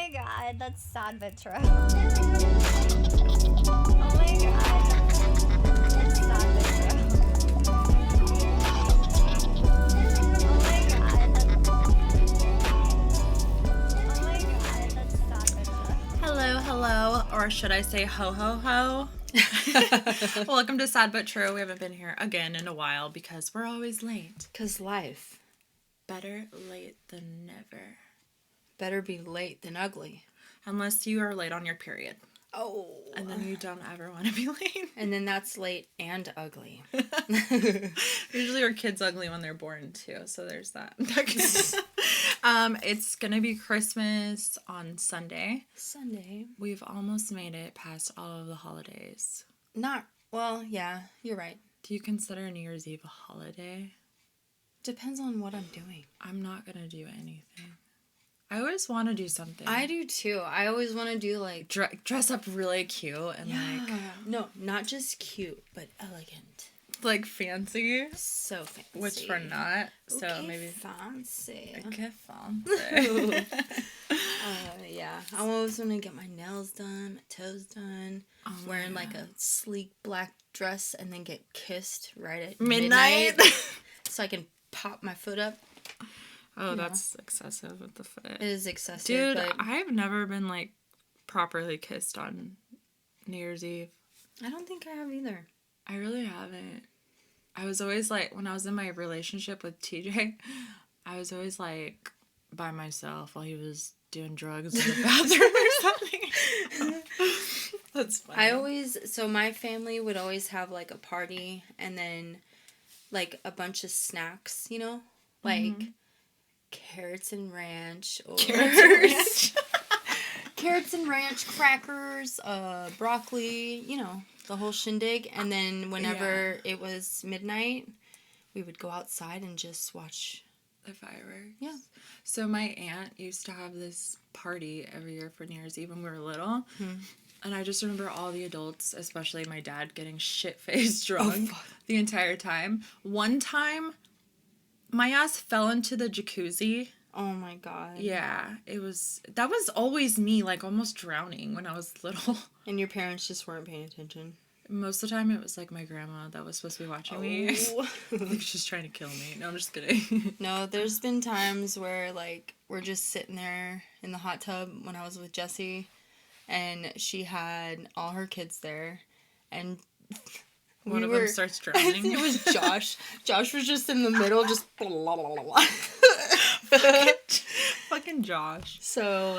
my god, that's sad but true. Oh my god, that's sad but true. Oh my god, that's sad but true. Hello, or should I say ho ho ho? Welcome to Sad But True. We haven't been here again in a while because we're always late. 'Cause life. Better late than never. Better be late than ugly. Unless you are late on your period. Oh. And then you don't ever want to be late. And then that's late and ugly. Usually our kids ugly when they're born too, so there's that. It's gonna be Christmas on Sunday. Sunday. We've almost made it past all of the holidays. Well, yeah, you're right. Do you consider New Year's Eve a holiday? Depends on what I'm doing. I'm not gonna do anything. I always want to do something. I do too. I always want to do like... dress up really cute and No, not just cute, but elegant. like fancy, So fancy. which we're not. So Okay, maybe fancy. okay, fancy. Yeah. I always want to get my nails done, my toes done, wearing like a sleek black dress and then get kissed right at midnight. So I can pop my foot up. Oh, that's excessive with the foot. It is excessive, Dude, but I've never been like properly kissed on New Year's Eve. I don't think I have either. I really haven't. I was always like, when I was in my relationship with TJ, I was always like by myself while he was doing drugs in the bathroom or something. That's funny. So my family would always have like a party and then like a bunch of snacks, you know? Like carrots and ranch or carrots and ranch, crackers, broccoli, you know, the whole shindig. And then whenever it was midnight, we would go outside and just watch The fireworks. Yeah. So my aunt used to have this party every year for New Year's Eve when we were little. And I just remember all the adults, especially my dad, getting shit-faced drunk the entire time. One time, my ass fell into the jacuzzi. Oh my god. Yeah, that was always me, like almost drowning when I was little. And your parents just weren't paying attention. Most of the time, it was like my grandma that was supposed to be watching me. Like she's trying to kill me. No, I'm just kidding. No, there's been times where like we're just sitting there in the hot tub when I was with Jessie, and she had all her kids there, and One of them starts I drowning. think it was Josh. Josh was just in the middle, just blah, blah, blah, blah. Fucking Josh. So,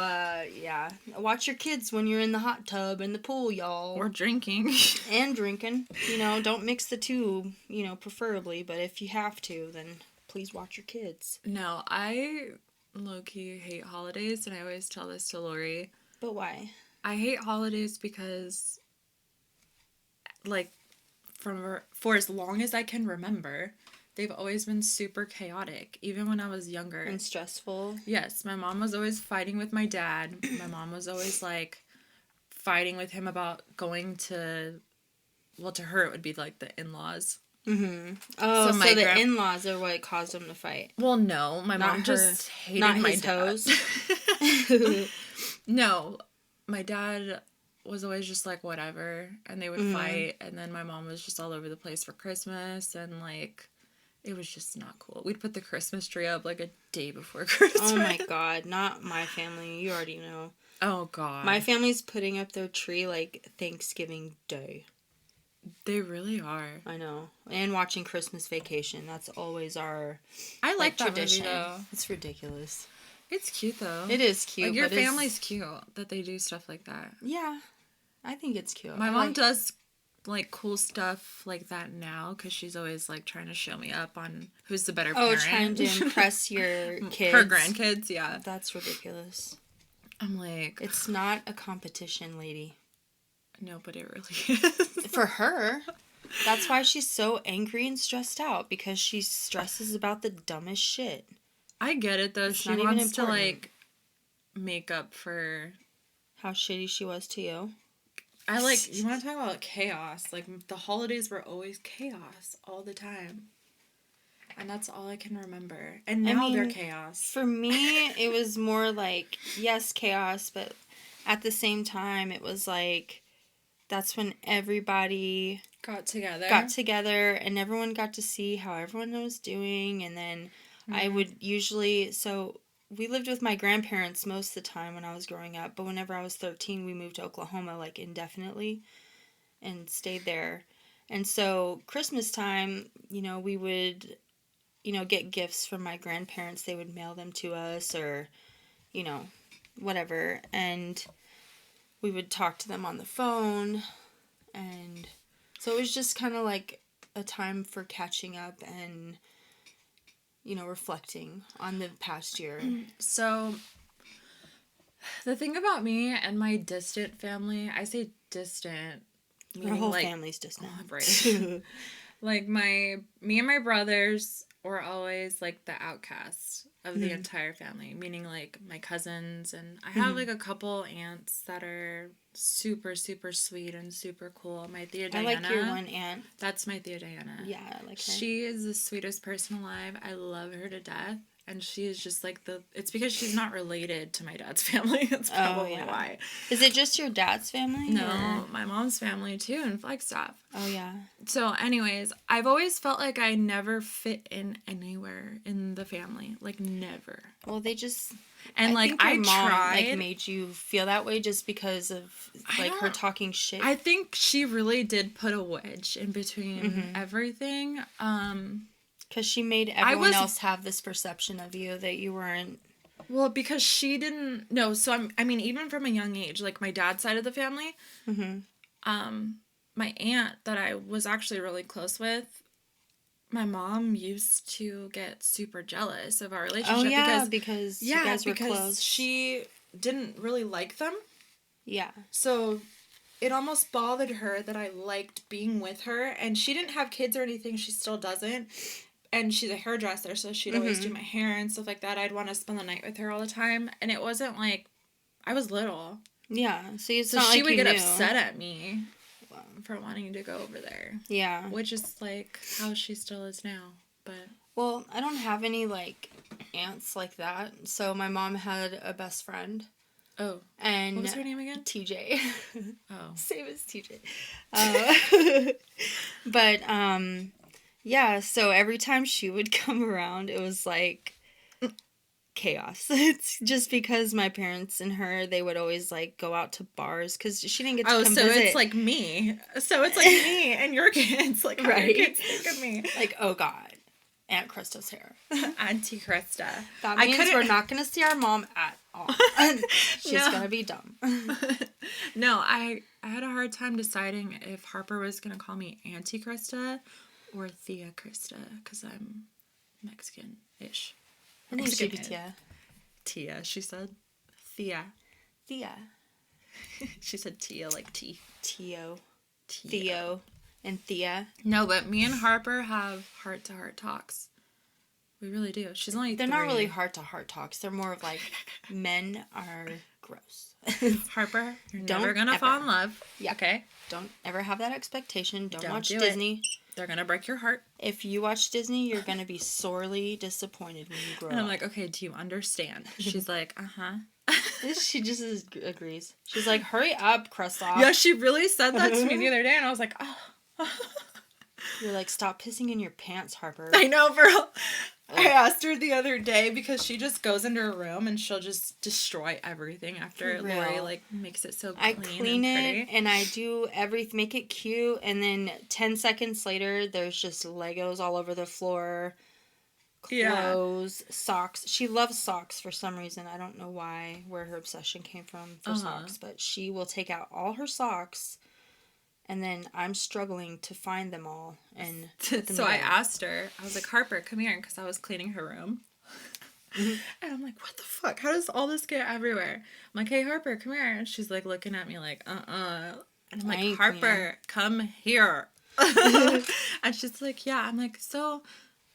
yeah. Watch your kids when you're in the hot tub and the pool, y'all. Or drinking. And drinking. You know, don't mix the two, you know, preferably. But if you have to, then please watch your kids. No, I low-key hate holidays, and I always tell this to Lori. But why? I hate holidays because, like, for as long as I can remember, they've always been super chaotic, even when I was younger. And stressful. Yes, my mom was always fighting with my dad. My mom was always, like, fighting with him about going to... Well, to her, it would be, like, the in-laws. Oh, So so, my the in-laws are what caused them to fight. Well, no. My Not mom her- just hated not my his dad. toes. No. My dad was always just, like, whatever. And they would fight. And then my mom was just all over the place for Christmas. And, like... It was just not cool. We'd put the Christmas tree up like a day before Christmas. Oh my god, not my family. You already know. Oh god. My family's putting up their tree like Thanksgiving Day. They really are. I know. And watching Christmas Vacation. That's always our I like that tradition. movie, though. It's ridiculous. It's cute though. It is cute. Like your but it's- family's cute that they do stuff like that. Yeah. I think it's cute. My I mom like- does like cool stuff like that now because she's always like trying to show me up on who's the better parent. Oh, trying to impress your kids. Her grandkids, yeah. That's ridiculous. I'm like, It's not a competition, lady. no, but it really is. For her. That's why she's so angry and stressed out, because she stresses about the dumbest shit. I get it though. It's She not even wants to important. like make up for. How shitty she was to you. I like, you want to talk about chaos? Like, the holidays were always chaos all the time. And that's all I can remember. And now they're mean, chaos. For me, it was more like, yes, chaos, but at the same time, it was like, that's when everybody got together and everyone got to see how everyone was doing. And then I would usually, so we lived with my grandparents most of the time when I was growing up, but whenever I was 13, we moved to Oklahoma, like, indefinitely and stayed there. And so Christmas time, you know, we would, you know, get gifts from my grandparents. They would mail them to us or, you know, whatever. And we would talk to them on the phone. And so it was just kind of like a time for catching up and, you know, reflecting on the past year. So the thing about me and my distant family, I say distant, meaning Our whole like, family's distant. Right. Like me and my brothers were always like the outcasts of the entire family, meaning like my cousins, and I have like a couple aunts that are super, super sweet and super cool. My Thea Diana. I like your one aunt. That's my Thea Diana. Yeah, I like her. She is the sweetest person alive. I love her to death. And she is just like it's because she's not related to my dad's family. That's probably why. Is it just your dad's family? No, or? my mom's family too in Flagstaff. Oh, yeah. So anyways, I've always felt like I never fit in anywhere in the family. Like, never. Well, they just... And, like, think your I mom, tried. like, made you feel that way just because of, like, her talking shit. I think she really did put a wedge in between everything. Because she made everyone else have this perception of you that you weren't... Well, because she didn't... No, so I mean, even from a young age, like, my dad's side of the family, my aunt that I was actually really close with, my mom used to get super jealous of our relationship. Oh, yeah, because you guys were close. She didn't really like them. Yeah. So it almost bothered her that I liked being with her. And she didn't have kids or anything. She still doesn't. And she's a hairdresser, so she'd always do my hair and stuff like that. I'd want to spend the night with her all the time. And it wasn't like... I was little. Yeah, so it's So not she like would you get knew. upset at me for wanting to go over there. Yeah. Which is, like, how she still is now. But... Well, I don't have any, like, aunts like that. So my mom had a best friend. Oh. And What was her name again? TJ. Oh. Same as TJ. But, yeah, so every time she would come around, it was like chaos. It's just because my parents and her, they would always like go out to bars because she didn't get to come visit. It's like me. So it's like me and your kids. Like, how Right. your kids think of me. Like, oh God, Aunt Krista's here. Auntie Krista. That means we're not going to see our mom at all. She's going to be dumb. No, I had a hard time deciding if Harper was going to call me Auntie Krista or Thea Krista because I'm Mexican-ish. I think she'd be Tia. Tia, she said. Thea. Thea. She said Tia like tea. Theo. Theo. And Thea. No, but me and Harper have heart-to-heart talks. We really do. She's only They're 3. not really heart-to-heart talks. They're more of like, men are gross. Harper, you're Don't never going to ever. fall in love. Yeah. Okay? Don't ever have that expectation. Don't watch do it. Disney. They're going to break your heart. If you watch Disney, you're going to be sorely disappointed when you grow And I'm up. like, okay, do you understand? She's like, uh-huh. She just agrees. She's like, hurry up, Kristoff. Yeah, she really said that to me the other day, and I was like, oh. You're like, stop pissing in your pants, Harper. I know, girl. I asked her the other day because she just goes into her room and she'll just destroy everything after For real. Lori, like, makes it so clean I clean and it pretty. and I do everything, make it cute, and then 10 seconds later, there's just Legos all over the floor, clothes, socks. She loves socks for some reason. I don't know why, where her obsession came from for socks, but she will take out all her socks, and then I'm struggling to find them all. And put them So I away. asked her, I was like, Harper, come here, because I was cleaning her room. And I'm like, what the fuck? How does all this get everywhere? I'm like, hey, Harper, come here. And she's like looking at me like, And I'm like, ain't Harper, cleaning. come here. And she's like, yeah. I'm like, so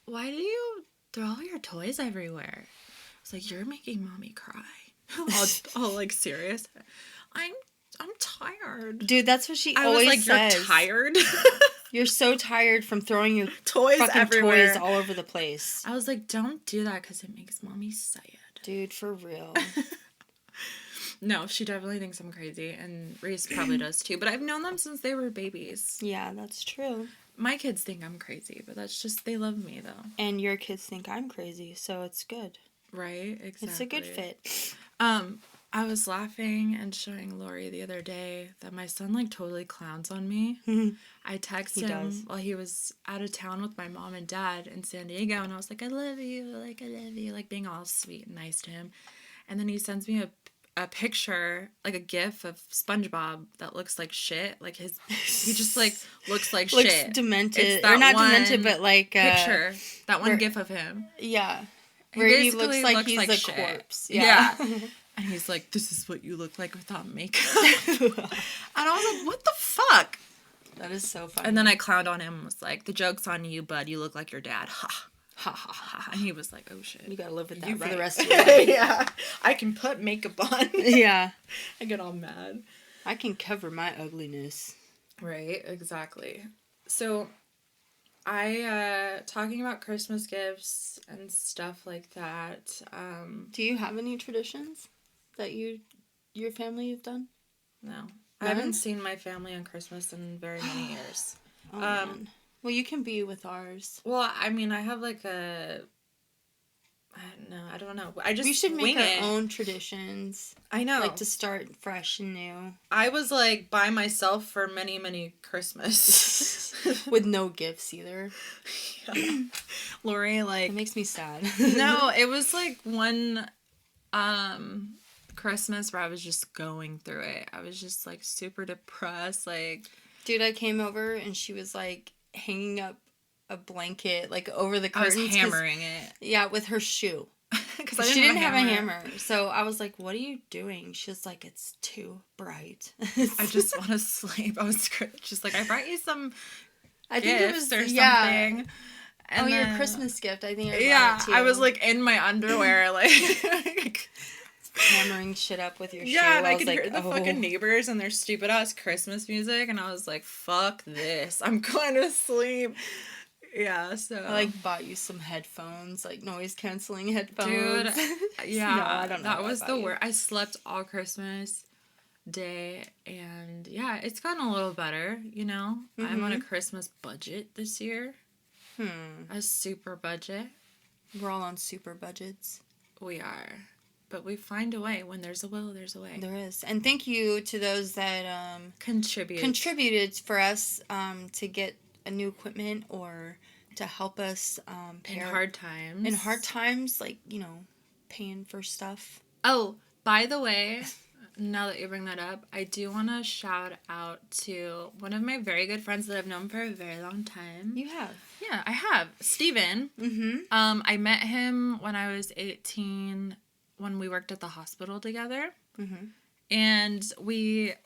why do you throw all your toys everywhere? I was like, you're making mommy cry. all like serious. I'm tired. Dude, that's what she I was always like, says. you're tired? You're so tired from throwing your Toys fucking everywhere. toys all over the place. I was like, don't do that because it makes mommy sad. Dude, for real. No, she definitely thinks I'm crazy, and Reese probably does too. But I've known them since they were babies. Yeah, that's true. My kids think I'm crazy, but that's just, they love me though. And your kids think I'm crazy, so it's good. Right? Exactly. It's a good fit. I was laughing and showing Lori the other day that my son like totally clowns on me. I texted him does. while he was out of town with my mom and dad in San Diego, and I was like, I love you, like being all sweet and nice to him. And then he sends me a picture, like a gif of SpongeBob that looks like shit. Like he just like looks like Looks shit. demented. It's that Or not one demented, but like... picture. That one where- gif of him. Yeah. Where he looks basically like he's a shit. corpse. Yeah. And he's like, this is what you look like without makeup. And I was like, what the fuck? That is so funny. And then I clowned on him and was like, the joke's on you, bud. You look like your dad. Ha. Ha ha ha. And he was like, oh shit. You gotta live with You that for right. the rest of your life. Yeah. I can put makeup on. Yeah. I get all mad. I can cover my ugliness. Right, exactly. So talking about Christmas gifts and stuff like that, Do you have any traditions that your family have done? no. None? I haven't seen my family on Christmas in very many years. Oh, man. Well, you can be with ours. Well, I mean, I have like I don't know. I just We should make wing our it. own traditions. I know. Like to start fresh and new. I was like by myself for many, many Christmas. With no gifts either. Lori, like, It makes me sad. no, it was like one Christmas where I was just going through it. I was just like super depressed, like Dude, I came over and she was like hanging up a blanket like over the I was curtains. hammering it. Yeah, with her shoe. Because She didn't have a hammer. So I was like, what are you doing? She was like, it's too bright. I just want to sleep. I was just like, I brought you some I gifts or something. And your then- Christmas gift. I think I Yeah, brought it too. I was like in my underwear, like hammering shit up with your shoe. yeah, and I was could like, hear the fucking neighbors and their stupid ass Christmas music, and I was like, fuck this, I'm going to sleep. Yeah, so I like bought you some headphones, like noise canceling headphones. dude, yeah, No, I don't know that what was about the you. worst. I slept all Christmas Day, and yeah, it's gotten a little better, you know. I'm on a Christmas budget this year. A super budget. We're all on super budgets. We are. But we find a way. When there's a will, there's a way. There is. And thank you to those that contributed for us to get a new equipment or to help us pay in our- hard times. in hard times, like, you know, paying for stuff. Oh, by the way, now that you bring that up, I do want to shout out to one of my very good friends that I've known for a very long time. You have. Yeah, I have. Steven. Mm-hmm. I met him when I was 18 when we worked at the hospital together. Mm-hmm. And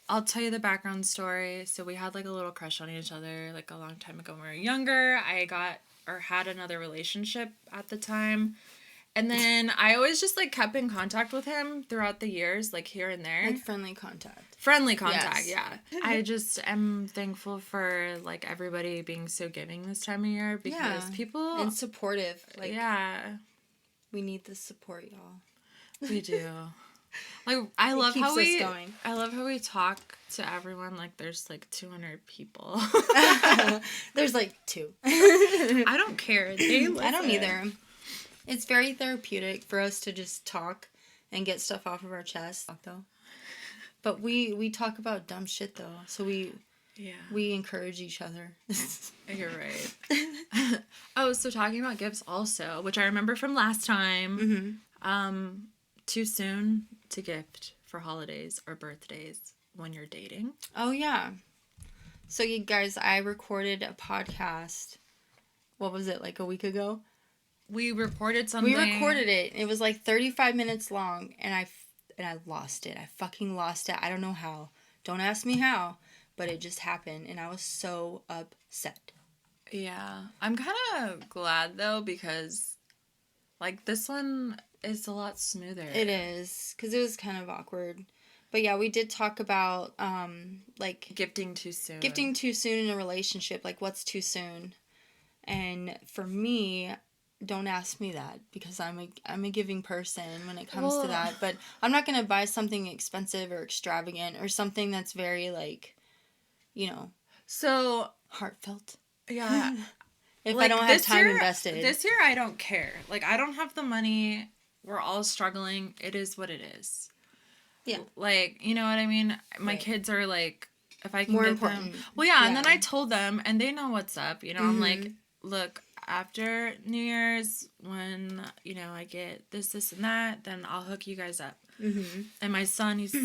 I'll tell you the background story. So we had like a little crush on each other like a long time ago when we were younger. I had another relationship at the time. And then I always just like kept in contact with him throughout the years, like here and there. Like friendly contact. Friendly contact, Yes. yeah. I just am thankful for like everybody being so giving this time of year because Yeah. people And supportive. Like, yeah, we need the support, y'all. we do. Like I love keeps how us going. I love how we talk to everyone like there's like 200 people. There's like 2. I don't care. They I don't listen. either. It's very therapeutic for us to just talk and get stuff off of our chest, though. But we talk about dumb shit though, so we encourage each other. You're right. Oh, so talking about gifts also, which I remember from last time. Mm-hmm. Too soon to gift for holidays or birthdays when you're dating. Oh yeah. So you guys, I recorded a podcast. What was it, like a week ago? We recorded something. We recorded it. It was like 35 minutes long, and I lost it. I fucking lost it. I don't know how. Don't ask me how, but it just happened, and I was so upset. Yeah. I'm kind of glad, though, because, like, this one, is a lot smoother. It is, because it was kind of awkward. But yeah, we did talk about, like... Gifting too soon. Gifting too soon in a relationship. Like, what's too soon? And for me, don't ask me that, because I'm a giving person when it comes to that. But I'm not going to buy something expensive or extravagant or something that's very, like, you know... So... heartfelt. Yeah. If like, I don't have time invested. This year, I don't care. Like, I don't have the money. We're all struggling. It is what it is. Yeah. Like, you know what I mean? My kids are, like, if I can more get important. them... Well, yeah, and then I told them, and they know what's up. You know, I'm like, look, after New Year's, when, you know, I get this, and that, then I'll hook you guys up. Mm-hmm. And my son, he's...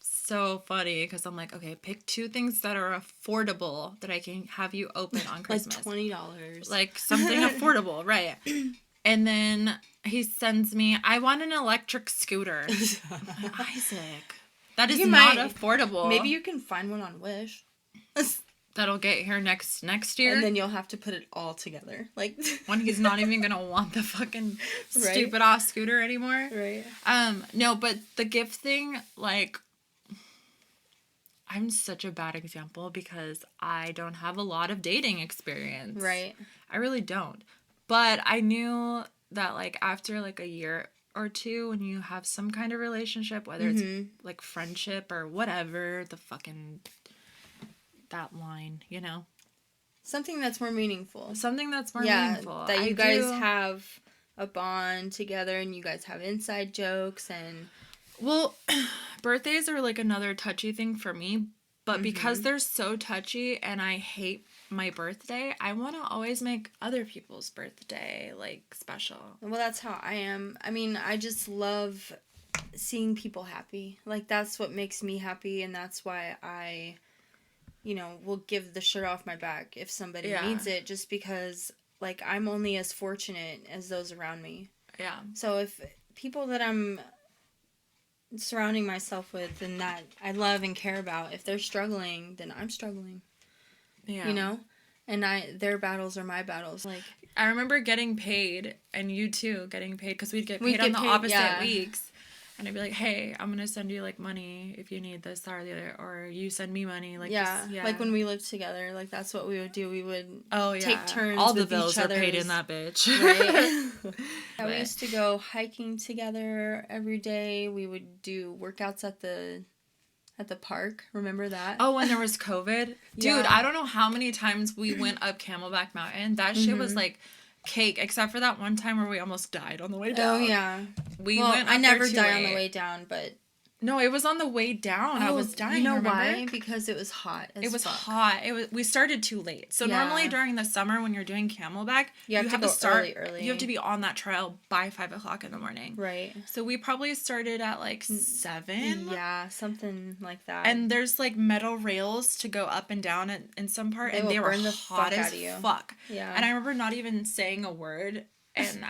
so funny, because I'm like, okay, pick 2 things that are affordable that I can have you open on Christmas. Like $20. Like something affordable, right? And then he sends me, I want an electric scooter. I'm like, Isaac, that is not affordable. Maybe you can find one on Wish. That'll get here next year. And then you'll have to put it all together. Like when he's not even gonna want the fucking stupid ass scooter anymore. Right. No, but the gift thing, like, I'm such a bad example because I don't have a lot of dating experience. Right. I really don't. But I knew that, like, after, like, a year or 2, when you have some kind of relationship, whether it's, like, friendship or whatever, that line, you know? Something that's more meaningful. Something that's more meaningful. That you guys have a bond together and you guys have inside jokes and... Well, birthdays are, like, another touchy thing for me, but because they're so touchy and I hate my birthday, I want to always make other people's birthday, like, special. Well, that's how I am. I mean, I just love seeing people happy. Like, that's what makes me happy, and that's why I, you know, will give the shirt off my back if somebody needs it, just because, like, I'm only as fortunate as those around me. Yeah. So if people that I'm surrounding myself with and that I love and care about, if they're struggling, then I'm struggling. Yeah. You know? And their battles are my battles. Like, I remember getting paid, and you too getting paid, because we'd get paid on the opposite weeks. And I'd be like, hey, I'm going to send you, like, money if you need this, or the other, or you send me money. Like, like when we lived together, like, that's what we would do. We would take turns all the with bills each are paid in that bitch. Right? We used to go hiking together every day. We would do workouts at the park. Remember that? Oh, when there was COVID? Dude, I don't know how many times we went up Camelback Mountain. That shit was, like, cake, except for that one time where we almost died on the way down. Oh, yeah. We went up I never there died on the way down, but... No, it was on the way down. I was dying, you know remember? why? Because it was hot as It was fuck. hot. We started too late. So normally during the summer when you're doing Camelback, you have to start early. You have to be on that trail by 5 o'clock in the morning. Right. So we probably started at like 7. Yeah, something like that. And there's like metal rails to go up and down in some part, and they were hot as fuck. Yeah. And I remember not even saying a word, and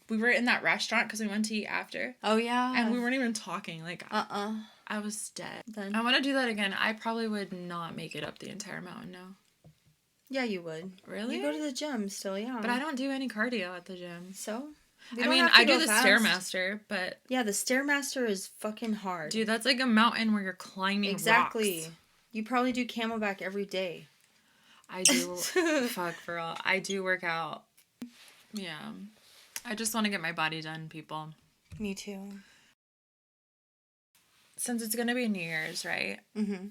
we were in that restaurant because we went to eat after. Oh, yeah. And we weren't even talking. Like, I was dead. I want to do that again. I probably would not make it up the entire mountain now. Yeah, you would. Really? You go to the gym still, yeah. But I don't do any cardio at the gym. So? I mean, I do the Stairmaster, but... Yeah, the Stairmaster is fucking hard. Dude, that's like a mountain where you're climbing rocks. You probably do Camelback every day. I do. Fuck, for all. I do work out. Yeah. I just want to get my body done, people. Me too. Since it's going to be New Year's, right? Mm-hmm.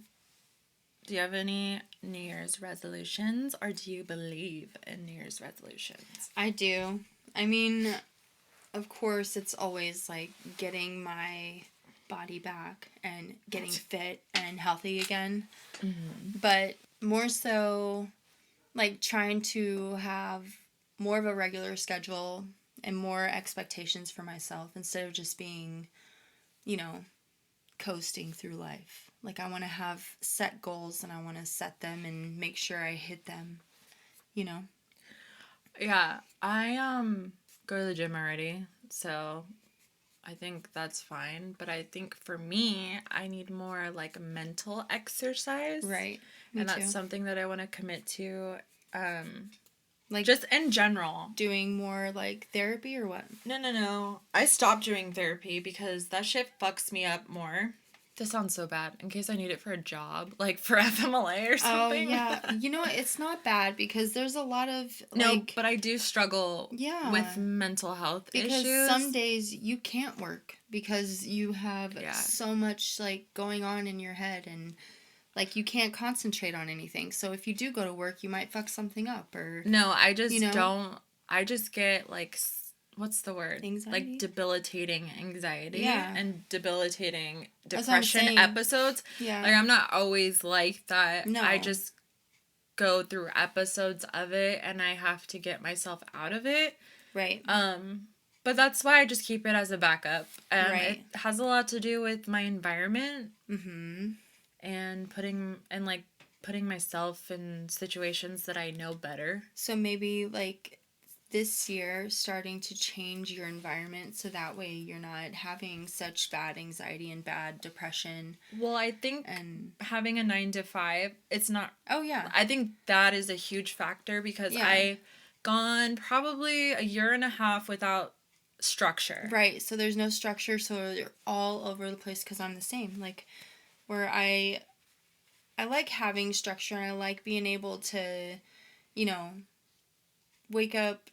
Do you have any New Year's resolutions, or do you believe in New Year's resolutions? I do. I mean, of course, it's always, like, getting my body back and getting fit and healthy again. Mm-hmm. But more so, like, trying to have more of a regular schedule and more expectations for myself instead of just being, you know, coasting through life. Like, I want to have set goals and I want to set them and make sure I hit them, you know? Yeah, I go to the gym already, so I think that's fine. But I think for me, I need more, like, mental exercise. Right. And that's something that I want to commit to. Like, Just in general. doing more, like, therapy or what? No. I stopped doing therapy because that shit fucks me up more. This sounds so bad. In case I need it for a job, like for FMLA or something. Oh, yeah. You know what? It's not bad because there's a lot of, No, like... but I do struggle Yeah. with mental health because issues. some days you can't work because you have Yeah. so much, like, going on in your head and, like, you can't concentrate on anything. So if you do go to work, you might fuck something up or... No, I just You know? don't. I just get, like, what's the word? Anxiety? Like, debilitating anxiety. Yeah. And debilitating That's what I'm depression saying. episodes. Yeah. Like, I'm not always like that. No. I just go through episodes of it, and I have to get myself out of it. Right. But that's why I just keep it as a backup. And Right. it has a lot to do with my environment Mm-hmm. and putting myself in situations that I know better. So maybe, like, this year, starting to change your environment so that way you're not having such bad anxiety and bad depression. Well, I think And, having a 9 to 5, it's not, oh, yeah. I think that is a huge factor because Yeah. I gone probably a year and a half without structure. Right, so there's no structure, so you're all over the place because I'm the same. Like, where I like having structure and I like being able to, you know, wake up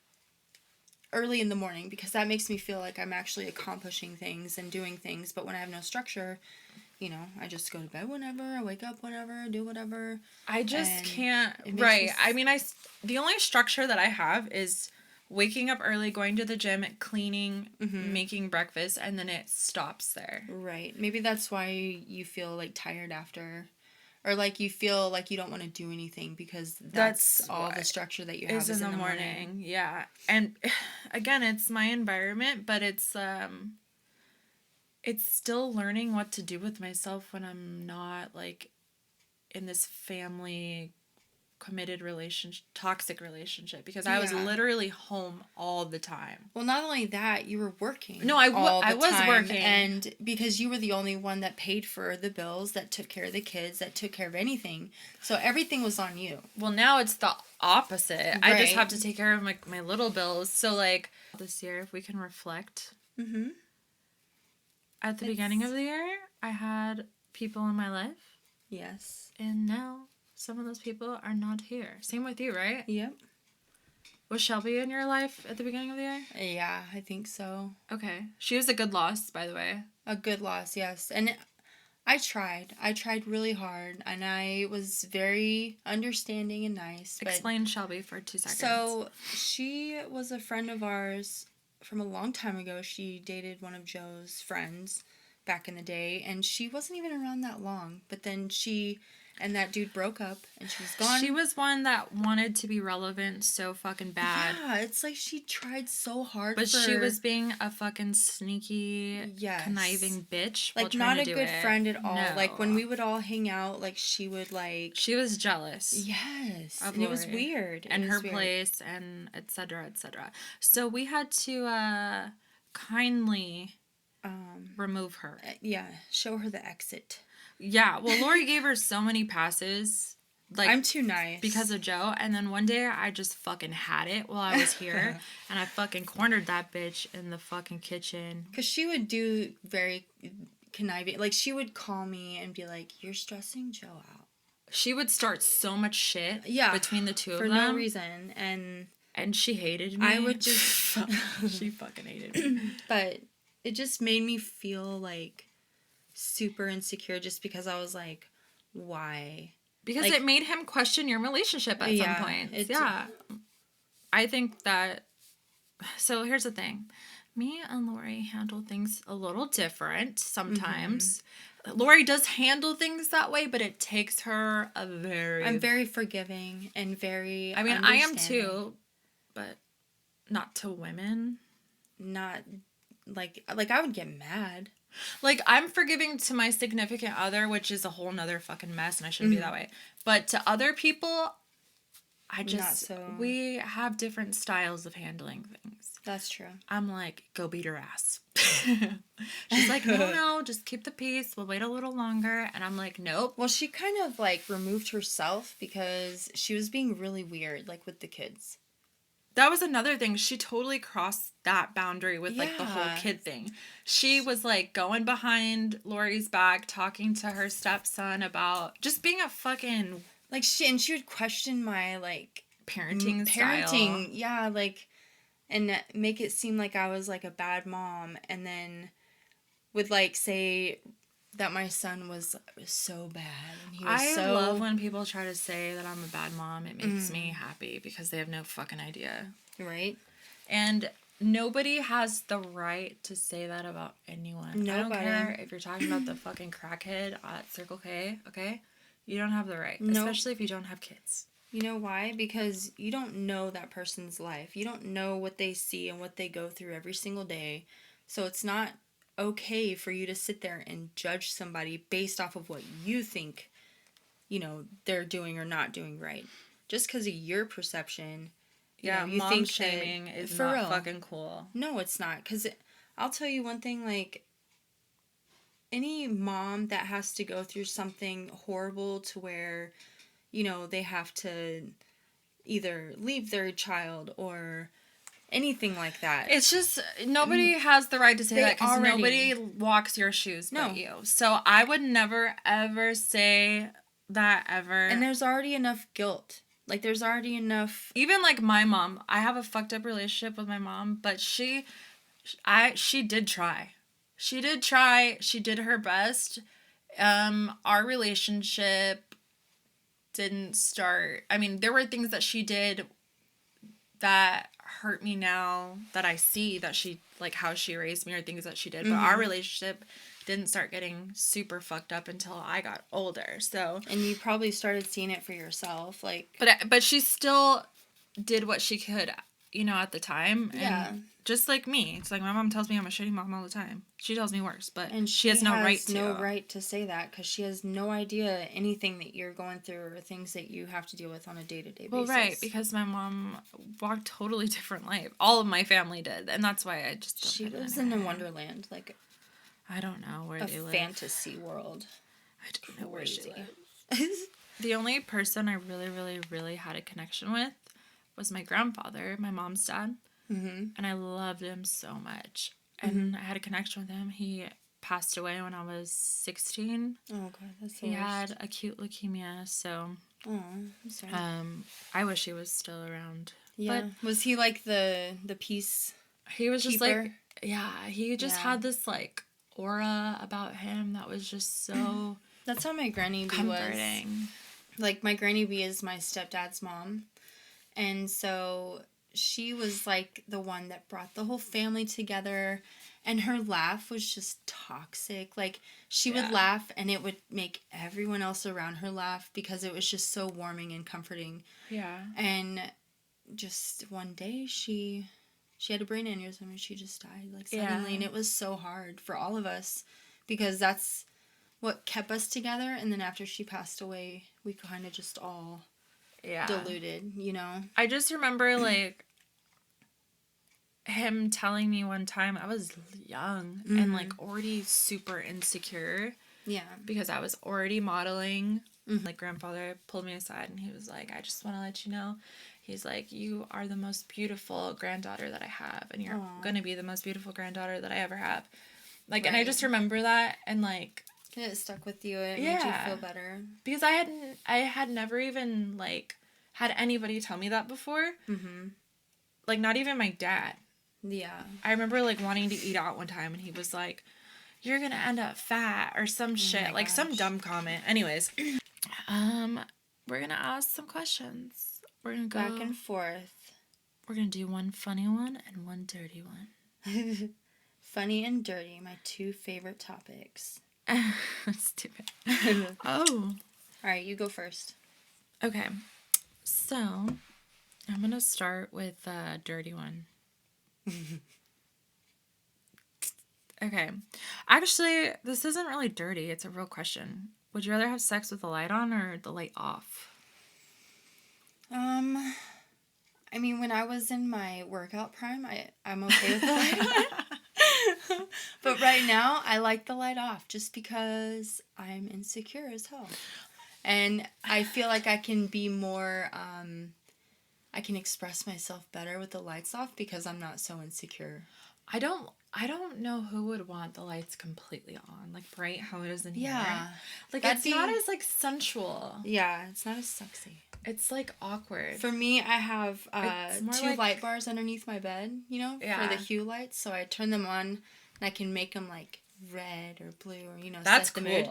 early in the morning because that makes me feel like I'm actually accomplishing things and doing things. But when I have no structure, you know, I just go to bed whenever, I wake up whenever, do whatever. I just And can't. it makes Right. me I mean, the only structure that I have is waking up early, going to the gym, cleaning, Mm-hmm. making breakfast, and then it stops there. Right. Maybe that's why you feel, like, tired after. Or, like, you feel like you don't want to do anything because that's all what the structure that you have Is in the morning. Yeah. And again, it's my environment, but it's still learning what to do with myself when I'm not, like, in this family committed toxic relationship because I was Yeah. literally home all the time. Well, not only that, you were working. No, I all was the time, working. and because you were the only one that paid for the bills, that took care of the kids, that took care of anything, so everything was on you. Well, now it's the opposite. I just Right. have to take care of my little bills. So, like, this year, if we can reflect, Mm-hmm. at the beginning of the year, I had people in my life, Yes. and now some of those people are not here. Same with you, right? Yep. Was Shelby in your life at the beginning of the year? Yeah, I think so. Okay. She was a good loss, by the way. A good loss, yes. And I tried. I tried really hard, and I was very understanding and nice. But Explain Shelby for 2 seconds. so she was a friend of ours from a long time ago. She dated one of Joe's friends back in the day, and she wasn't even around that long. But then she and that dude broke up, and she was gone. She was one that wanted to be relevant so fucking bad. Yeah, it's like she tried so hard. But she was being a fucking sneaky, Yes. conniving bitch. while like trying not to a do good it. friend at all. No. Like when we would all hang out, like she would like. She was jealous. Yes, Of and it was Lori. weird. And It her was weird. place and etc. etc. So we had to kindly remove her. Yeah, show her the exit. Yeah, well, Lori gave her so many passes, like, I'm too nice because of Joe, and then one day I just fucking had it while I was here, and I fucking cornered that bitch in the fucking kitchen. Because she would do very conniving. Like she would call me and be like, "You're stressing Joe out." She would start so much shit Yeah, between the two of for them. no reason, and she hated me. I would just. She fucking hated me. But it just made me feel like super insecure just because I was like, why? Because Like- it made him question your relationship at Yeah, some point. it Yeah. I think that... So here's the thing. Me and Lori handle things a little different sometimes. Lori does handle things that way, but it takes her a very... I'm very forgiving and very. I mean, I am understanding. too, but not to women. Not like I would get mad. Like, I'm forgiving to my significant other, which is a whole nother fucking mess, and I shouldn't be that way. But to other people, I just... Not so. We have different styles of handling things. That's true. I'm like, go beat her ass. She's like, no, just keep the peace. We'll wait a little longer. And I'm like, nope. Well, she kind of like removed herself because she was being really weird, like with the kids. that was another thing. She totally crossed that boundary with, like, the whole Yeah. kid thing. She was, like, going behind Lori's back, talking to her stepson about just being a fucking... Like, she would question my, like... Parenting style. Yeah, like... And make it seem like I was, like, a bad mom. And then would, like, say that my son was so bad. And he was I love when people try to say that I'm a bad mom. It makes me happy because they have no fucking idea. Right? And nobody has the right to say that about anyone. I don't care if you're talking about the fucking crackhead at Circle K, okay? You don't have the right. Especially if you don't have kids. You know why? Because you don't know that person's life. You don't know what they see and what they go through every single day. So it's not okay for you to sit there and judge somebody based off of what you think, you know, they're doing or not doing right. Just because of your perception, you mom think shaming that, is for not real. fucking cool. No, it's not. Because I'll tell you one thing, like, any mom that has to go through something horrible to where, you know, they have to either leave their child or anything like that. It's just, nobody has the right to say that because already- nobody walks your shoes but you. So I would never, ever say that ever. And there's already enough guilt. Like, there's already enough... Even, like, my mom. I have a fucked up relationship with my mom, but she did try. She did try. She did her best. Our relationship didn't start... I mean, there were things that she did that hurt me now that I see that she, like, how she raised me or things that she did. But our relationship didn't start getting super fucked up until I got older. So... And you probably started seeing it for yourself, like... But she still did what she could, you know, at the time. And Yeah. just like me. It's like my mom tells me I'm a shitty mom all the time. She tells me worse, but And she has no right to. no right to say that because she has no idea anything that you're going through or things that you have to deal with on a day-to-day basis. Well, right, because my mom walked totally different life. All of my family did, and that's why I just don't She put it lives in in her a head. wonderland, like I don't know where a they live. fantasy world. I don't know where she Crazy. lives. The only person I really, really, really had a connection with was my grandfather, my mom's dad. Mm-hmm. And I loved him so much. And I had a connection with him. He passed away when I was 16. Oh, God, that's the He worst. had acute leukemia, so Oh, I'm sorry. I wish he was still around. Yeah. Was he like the peace? He was just Keeper? like, yeah, he just Yeah. had this like aura about him that was just so That's how my granny bee comforting. was. Like, my granny bee is my stepdad's mom. And so she was like the one that brought the whole family together. And her laugh was just toxic. Like, she would laugh and it would make everyone else around her laugh because it was just so warming and comforting. Yeah. And just one day she had a brain aneurysm and she just died, like, suddenly. Yeah. And it was so hard for all of us because that's what kept us together. And then after she passed away, we kind of just all diluted, you know? I just remember like him telling me one time, I was young and like already super insecure Yeah. because I was already modeling. Like, grandfather pulled me aside and he was like, I just want to let you know, he's like, you are the most beautiful granddaughter that I have, and you're going to be the most beautiful granddaughter that I ever have. Like, and I just remember that, and like, It stuck with you. It made you feel better. because I had never even like had anybody tell me that before. Mm-hmm. Like, not even my dad. Yeah. I remember like wanting to eat out one time and he was like, you're gonna end up fat or some shit, like some dumb comment. Anyways, we're gonna ask some questions. We're gonna go Back and forth. We're gonna do one funny one and one dirty one. Funny and dirty, my two favorite topics. Stupid. Oh. Alright, you go first. Okay. So I'm gonna start with a dirty one. Okay. Actually, this isn't really dirty. It's a real question. Would you rather have sex with the light on or the light off? I mean, when I was in my workout prime, I'm okay with the light on. But right now, I like the light off just because I'm insecure as hell. And I feel like I can be more, I can express myself better with the lights off because I'm not so insecure. I don't know who would want the lights completely on, like bright how it is in here. Like it's not as like sensual. Yeah, it's not as sexy. It's like awkward. For me, I have two like, light bars underneath my bed, you know, for the hue lights. So I turn them on and I can make them like red or blue or, you know, that's set the cool. mood.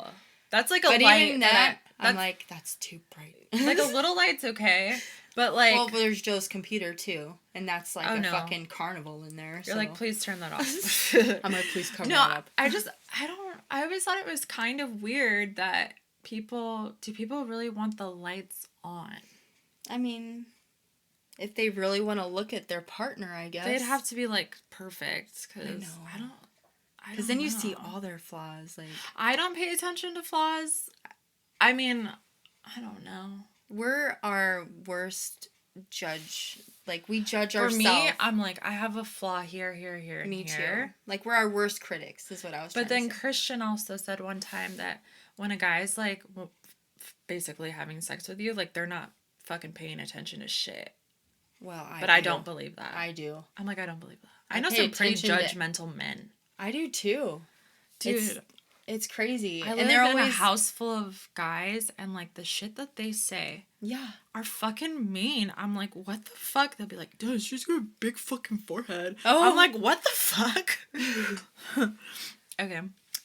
That's like a but light. Even that, I'm like, that's too bright. Like a little light's okay. But like, well, there's Joe's computer too, and that's like fucking carnival in there. You're like, please turn that off. I'm like, please cover that up. I always thought it was kind of weird that people really want the lights on? I mean, if they really want to look at their partner, I guess they'd have to be like perfect. Cause I don't. Because then you see all their flaws. Like I don't pay attention to flaws. I mean, I don't know. We're our worst judge. Like, we judge ourselves. For me, I'm like, I have a flaw here, and me here. Too. Like, we're our worst critics, is what I was trying to say. But then Christian also said one time that when a guy's, like, basically having sex with you, like, they're not fucking paying attention to shit. Well, I don't believe that. I do. I'm like, I don't believe that. I know some pretty judgmental men. I do, too. Dude. It's crazy. I live in a house full of guys, and, like, the shit that they say are fucking mean. I'm like, what the fuck? They'll be like, dude, she's got a big fucking forehead. Oh. I'm like, what the fuck? Okay.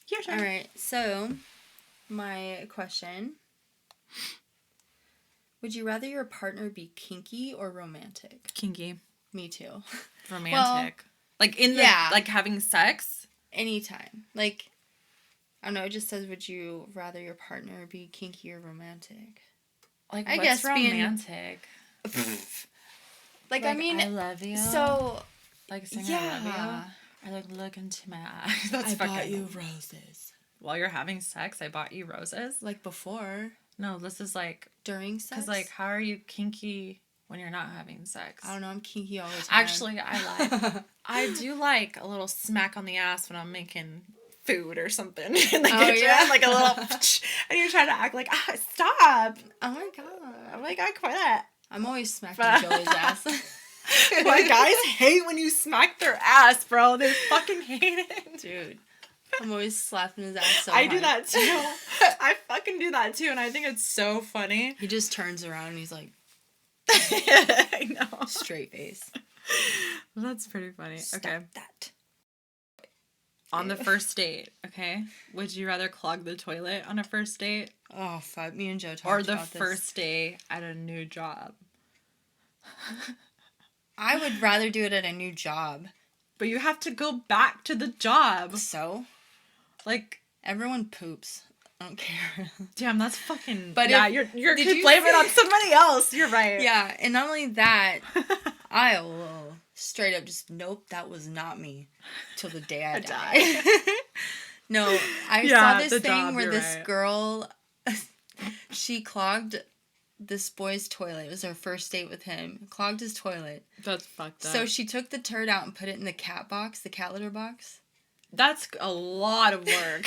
Your turn. All right. So, my question. Would you rather your partner be kinky or romantic? Kinky. Me too. Romantic. Well, like, in the, like, having sex? Anytime. Like... I don't know, it just says, would you rather your partner be kinky or romantic? Like, I guess romantic? Like, I mean... I love you. So... Like, saying I love you. Or, like, look into my eyes. I bought you roses. While you're having sex, I bought you roses? Like, before. No, this is, like... During sex? Because, like, how are you kinky when you're not having sex? I don't know, I'm kinky all the time. Actually, I lied. I do like a little smack on the ass when I'm making... food or something in the kitchen, like a little, and you're trying to act like, stop. Oh my god. I'm like, I quit. I'm always smacking Joey's ass. My guys hate when you smack their ass, bro. They fucking hate it. Dude. I'm always slapping his ass so I hard. do that too. I fucking do that too, and I think it's so funny. He just turns around and he's like, I know. Straight face. That's pretty funny. Stop that. On the first date, okay? Would you rather clog the toilet on a first date? Oh, fuck. Me and Joe talked about this. Or the first day at a new job? I would rather do it at a new job. But you have to go back to the job. So? Like... Everyone poops. I don't care. Damn, that's fucking... But yeah, you're blaming it on somebody else. You're right. Yeah, and not only that, I will... Straight up just, nope, that was not me. Till the day I die. No, I saw this thing where this girl, she clogged this boy's toilet. It was her first date with him. Clogged his toilet. That's fucked up. So she took the turd out and put it in the cat box, the cat litter box. That's a lot of work.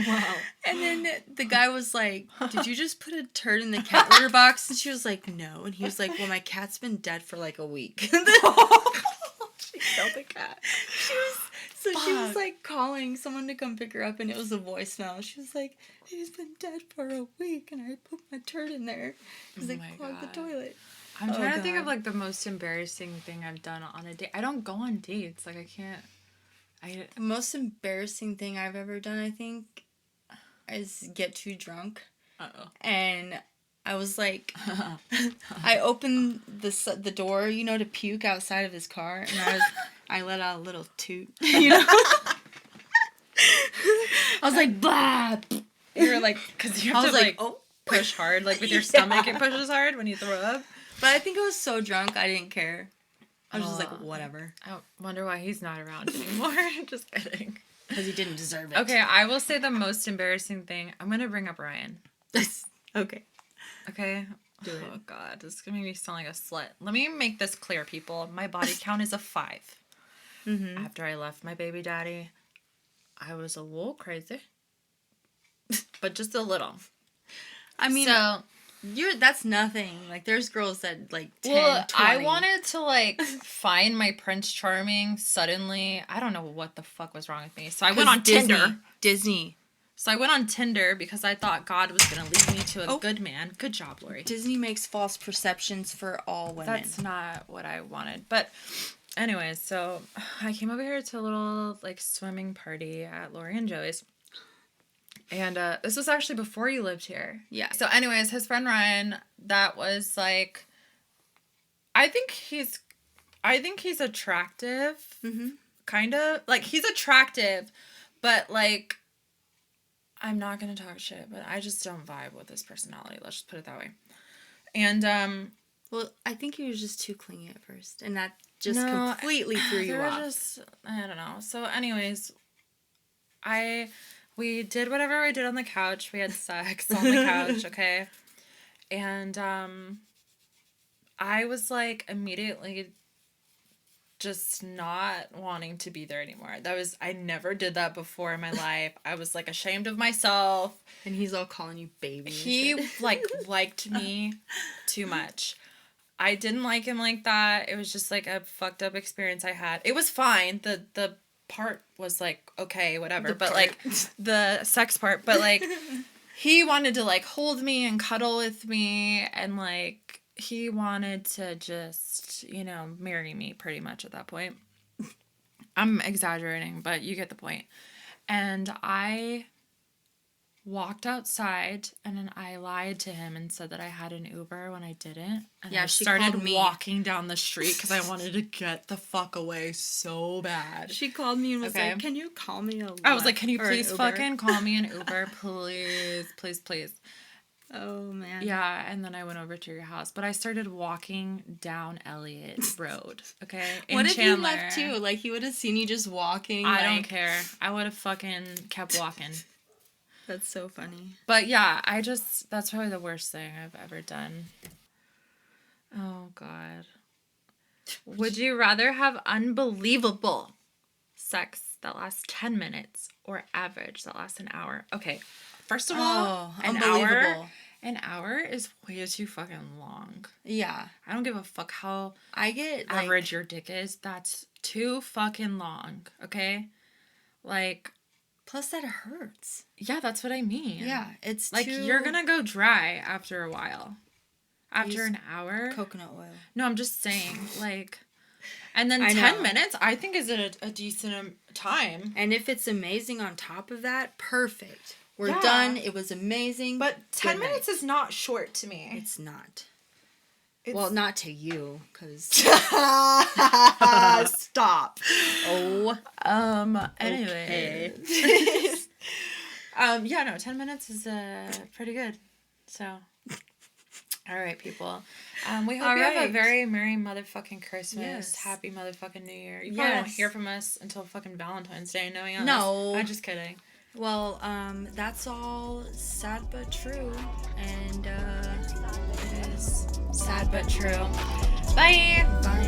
Wow. And then the guy was like, did you just put a turd in the cat litter box? And she was like, no. And he was like, well, my cat's been dead for like a week. She killed the cat. She was like calling someone to come pick her up, and it was a voicemail. She was like, he's been dead for a week, and I put my turd in there because I clogged the toilet. I'm trying to think of like the most embarrassing thing I've done on a date. I don't go on dates. Like I can't. The most embarrassing thing I've ever done, I think, is get too drunk. Uh-oh. And I was like, I opened the door, you know, to puke outside of his car, and I let out a little toot, you know? I was like, blah! You were like, because you have to like push hard, like with your stomach, it pushes hard when you throw up. But I think I was so drunk, I didn't care. I was just like, whatever. I wonder why he's not around anymore. Just kidding. Because he didn't deserve it. Okay, I will say the most embarrassing thing. I'm going to bring up Ryan. Okay. Okay? Do it. Oh, God. This is going to make me sound like a slut. Let me make this clear, people. My body count is a 5. Mm-hmm. After I left my baby daddy, I was a little crazy. But just a little. I mean... So, That's nothing. Like, there's girls that, like, 10, Well, 20. I wanted to, like, find my Prince Charming suddenly. I don't know what the fuck was wrong with me. So I went on Tinder. Disney. So I went on Tinder because I thought God was going to lead me to a good man. Good job, Lori. Disney makes false perceptions for all women. That's not what I wanted. But anyways, so I came over here to a little, like, swimming party at Lori and Joey's. And this was actually before you lived here. Yeah. So anyways, his friend Ryan, that was, like, I think he's attractive. Mm-hmm. Kind of. Like, he's attractive, but, like, I'm not going to talk shit, but I just don't vibe with his personality. Let's just put it that way. And, well, I think he was just too clingy at first, and that just completely threw you off. I don't know. So, anyways, we did whatever we did on the couch. We had sex on the couch, okay? And, I was, like, immediately just not wanting to be there anymore. I never did that before in my life. I was, like, ashamed of myself. And he's all calling you baby. He, like, liked me too much. I didn't like him like that. It was just, like, a fucked up experience I had. It was fine. The part was, like, okay, whatever. But, like, the sex part. But, like, he wanted to, like, hold me and cuddle with me. And, like, he wanted to just, you know, marry me pretty much at that point. I'm exaggerating, but you get the point. And I walked outside and then I lied to him and said that I had an Uber when I didn't. And Yeah, I she started called me. walking down the street because I wanted to get the fuck away so bad. She called me and was Okay. like, "Can you call me a?" I was like, "Can you or an please Uber?" fucking call me an Uber, please, please, please." Oh man. Yeah, and then I went over to your house, but I started walking down Elliott Road. Okay, in What if Chandler. you left too? Like, he would have seen you just walking. I don't like- care. I would have fucking kept walking. That's so funny. But yeah, that's probably the worst thing I've ever done. Oh, God. Would you rather have unbelievable sex that lasts 10 minutes or average that lasts an hour? Okay, first of all, an hour is way too fucking long. Yeah. I don't give a fuck how I get like, average your dick is. That's too fucking long, okay? Like, plus that hurts. yeah, that's what I mean. Yeah, it's like too... you're gonna go dry after a while. After Use an hour. coconut oil. No, I'm just saying, like, and then I 10 know. minutes, I think is a decent time. And if it's amazing on top of that, perfect. We're Yeah. done. It was amazing. But 10 Good night. minutes is not short to me. It's not. Well, not to you, because... Stop. Oh. Anyway. Okay. Yeah, no, 10 minutes is pretty good. So, all right, people. We hope All you have a right. very Merry motherfucking Christmas. Yes. Happy motherfucking New Year. You probably won't Yes. hear from us until fucking Valentine's Day, knowing us. No. I'm just kidding. Well, that's all sad but true. And, It is sad but true. Bye. bye.